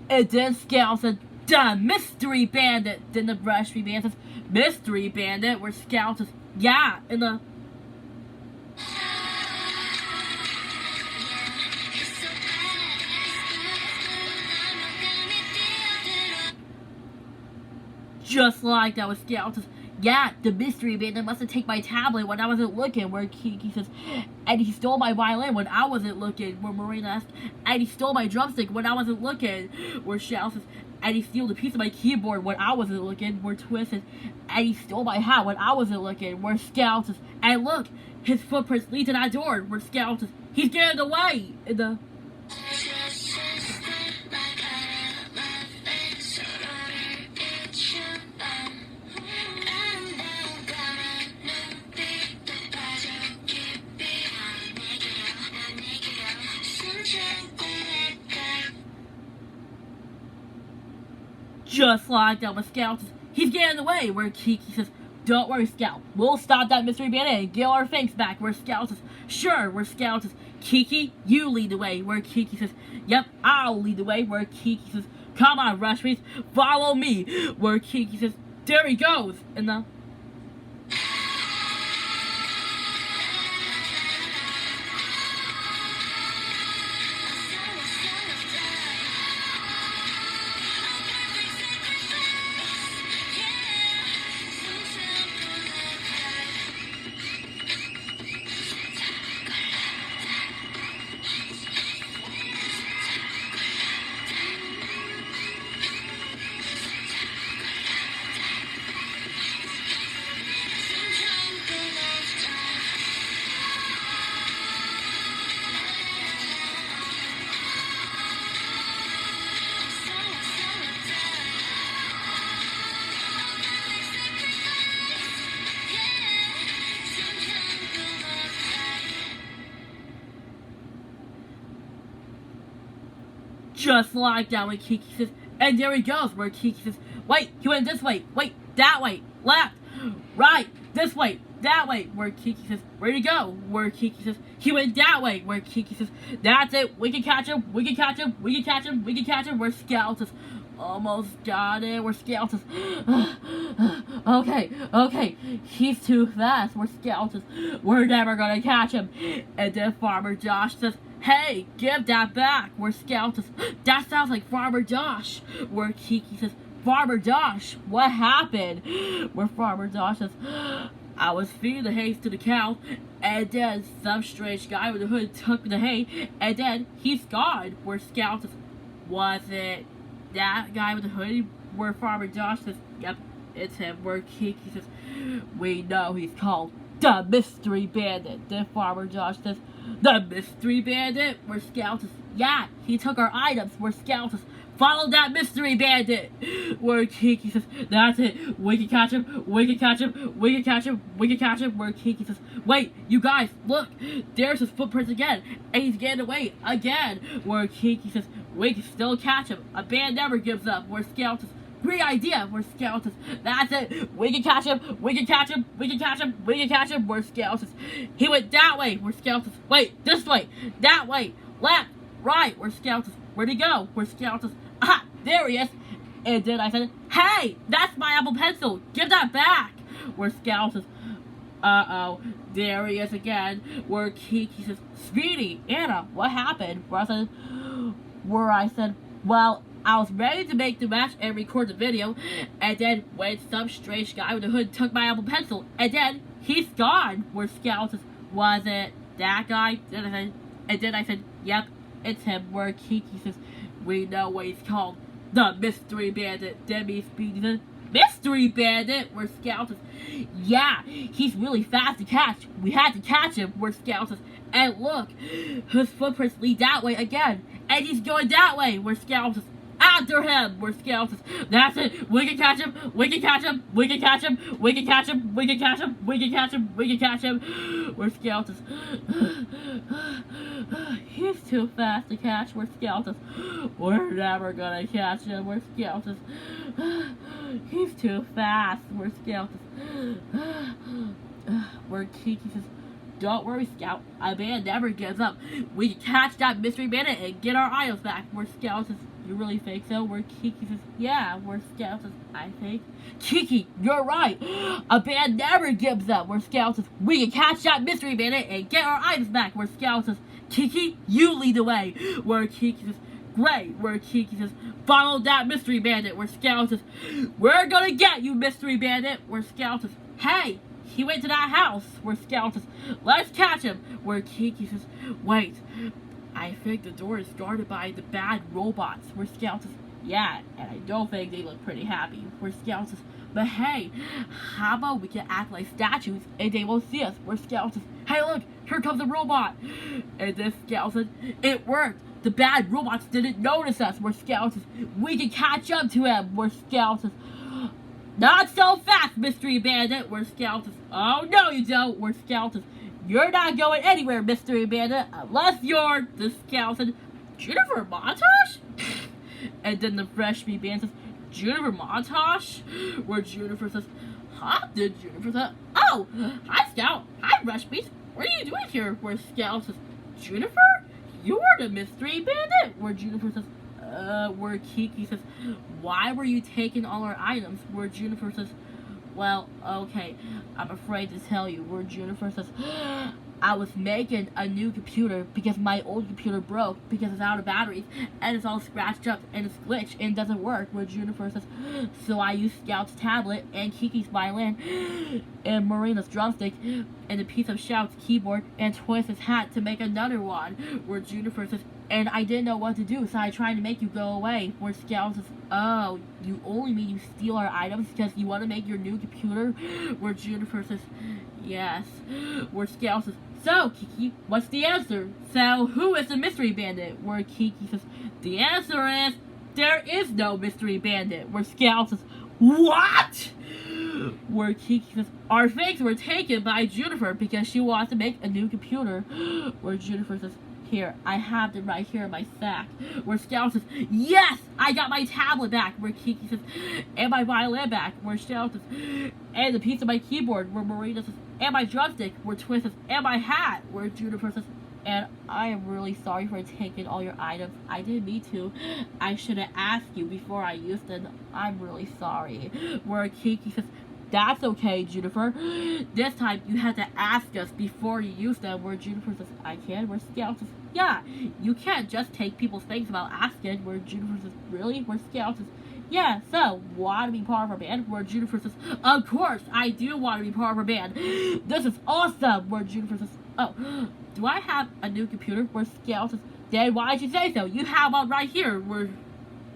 And then Scout said, "The mystery bandit." Then the brush man says, "Mystery bandit." Where Scout says, "Yeah," and the just like that, with Scout says, "Yeah, the mystery bandit must have taken my tablet when I wasn't looking." Where Kiki says, "And he stole my violin when I wasn't looking." Where Marina asks, "And he stole my drumstick when I wasn't looking." Where Shell says, "And he stole a piece of my keyboard when I wasn't looking." Where Twist says, "And he stole my hat when I wasn't looking." Where Scout says, "And look, his footprints lead to that door." Where Scout says, "He's getting away." In the just like that, with Scout says, "He's getting away." Where Kiki says, "Don't worry, Scout. We'll stop that mystery bandit and get our things back." Where Scout says, "Sure." Where Scout says, "Kiki, you lead the way." Where Kiki says, "Yep, I'll lead the way." Where Kiki says, "Come on, Rushface, follow me." Where Kiki says, "There he goes." And the just like that, when Kiki says, "And there he goes." Where Kiki says, "Wait, he went this way. Wait, that way. Left, right, this way, that way." Where Kiki says, "Where'd he go?" Where Kiki says, "He went that way." Where Kiki says, "That's it. We can catch him. We can catch him. We can catch him. We can catch him." Where Scout says, "Almost got it." Where Scout says, okay, he's too fast." Where Scout says, "We're never gonna catch him." And then Farmer Josh says, "Hey, give that back." Where Scout says, "That sounds like Farmer Josh." Where Kiki says, "Farmer Josh, what happened?" Where Farmer Josh says, "I was feeding the hay to the cow, and then some strange guy with a hood took the hay, and then he's gone." Where Scout says, "Was it that guy with the hoodie?" Where Farmer Josh says, "Yep, it's him." Where Kiki says, "We know he's called the Mystery Bandit." Then Farmer Josh says, "The Mystery Bandit?" Where Scout says, "Yeah, he took our items." Where Scout says, "Follow that Mystery Bandit." Where Kiki says, "That's it. We can catch him. We can catch him. We can catch him. We can catch him." Where Kiki says, "Wait, you guys, look. There's his footprints again. And he's getting away again." Where Kiki says, "We can still catch him. A band never gives up." Where Scout says, "Great idea." Where Scout says, "That's it. We can catch him. We can catch him. We can catch him. We can catch him." Where Scout says, "He went that way." Where Scout says, "Wait, this way. That way. Left, right." Where Scout says, "Where'd he go?" Where Scout says, "Ah, there he is." And then I said, "Hey, that's my Apple Pencil. Give that back." Where Scout says, "Uh-oh, there he is again." Where Kiki says, "Speedy, Anna, what happened?" Where I said, "Well, I was ready to make the match and record the video, and then when some strange guy with a hood took my Apple Pencil, and then he's gone." Where Scout says, "Was it that guy?" And then I said, "Yep, it's him." Where Kiki says, "We know what he's called, the Mystery Bandit." Then Speedy says, "Mystery Bandit?" Where Scout says, "Yeah, he's really fast to catch. We had to catch him." Where Scout says, "And look, his footprints lead that way again, and he's going that way." Where Scout says, After him! We're skeletons. That's it. We can catch him. We can catch him. We can catch him. We can catch him. We can catch him. We can catch him. We can catch him. We're skeletons. He's too fast to catch. We're skeletons. We're never gonna catch him. We're skeletons. He's too fast. We're skeletons. We're Kiki says, don't worry, Scout. A man never gives up. We can catch that mystery bandit and get our items back. We're skeletons. You really think so? We're Kiki says, yeah, we're skeletons, I think. Kiki, you're right. A band never gives up. We're skeletons. We can catch that mystery bandit and get our items back. We're skeletons. Kiki, you lead the way. We're Kiki says, great. We're Kiki says, follow that mystery bandit. We're skeletons. We're gonna get you, mystery bandit. We're skeletons. Hey! He went to that house. We're skeletons. Let's catch him. We're Kiki says, wait. I think the door is guarded by the bad robots. We're skeletons. Yeah, and I don't think they look pretty happy. We're skeletons. But hey, how about we can act like statues and they won't see us? We're skeletons. Hey look, here comes a robot. And this skeleton, it worked. The bad robots didn't notice us. We're skeletons. We can catch up to him. We're skeletons. Not so fast, Mystery Bandit. We're skeletons. Oh, no, you don't. We're skeletons. You're not going anywhere, Mystery Bandit, unless you're the skeleton. Juniper Montage? And then the Fresh Meat Bandit says, Juniper Montage? Where Juniper says, huh? Did Juniper say, oh, hi, Scout. Hi, Fresh Meat. What are you doing here? Where Scout says, Juniper? You're the Mystery Bandit. Where Juniper says, where Kiki says, why were you taking all our items? Where Juniper says, well, okay, I'm afraid to tell you. Where Juniper says, I was making a new computer because my old computer broke because it's out of batteries and it's all scratched up and it's glitched and doesn't work. Where Juniper says, so I used Scout's tablet and Kiki's violin and Marina's drumstick and a piece of Shout's keyboard and Twist's hat to make another one. Where Juniper says, and I didn't know what to do, so I tried to make you go away. Where Scout says, oh, you only mean you steal our items because you want to make your new computer? Where Juniper says, yes. Where Scout says, so, Kiki, what's the answer? So, who is the mystery bandit? Where Kiki says, the answer is, there is no mystery bandit. Where Scout says, what? Where Kiki says, our things were taken by Juniper because she wants to make a new computer. Where Juniper says, here, I have them right here in my sack. Where Scout says, yes, I got my tablet back. Where Kiki says, and my violin back. Where Scout says, and a piece of my keyboard. Where Marina says, and my drumstick. Where Twist says, and my hat. Where Juniper says, and I am really sorry for taking all your items. I didn't mean to. I should have asked you before I used them. I'm really sorry. Where Kiki says, that's okay, Juniper. This time you had to ask us before you use them. Where Juniper says, I can. Where Scout says, yeah, you can't just take people's things without asking. Where Juniper says, really? Where Scout says, yeah, so, want to be part of our band? Where Juniper says, of course, I do want to be part of our band. This is awesome. Where Juniper says, oh, do I have a new computer? Where Scout says, then why did you say so? You have one right here. Where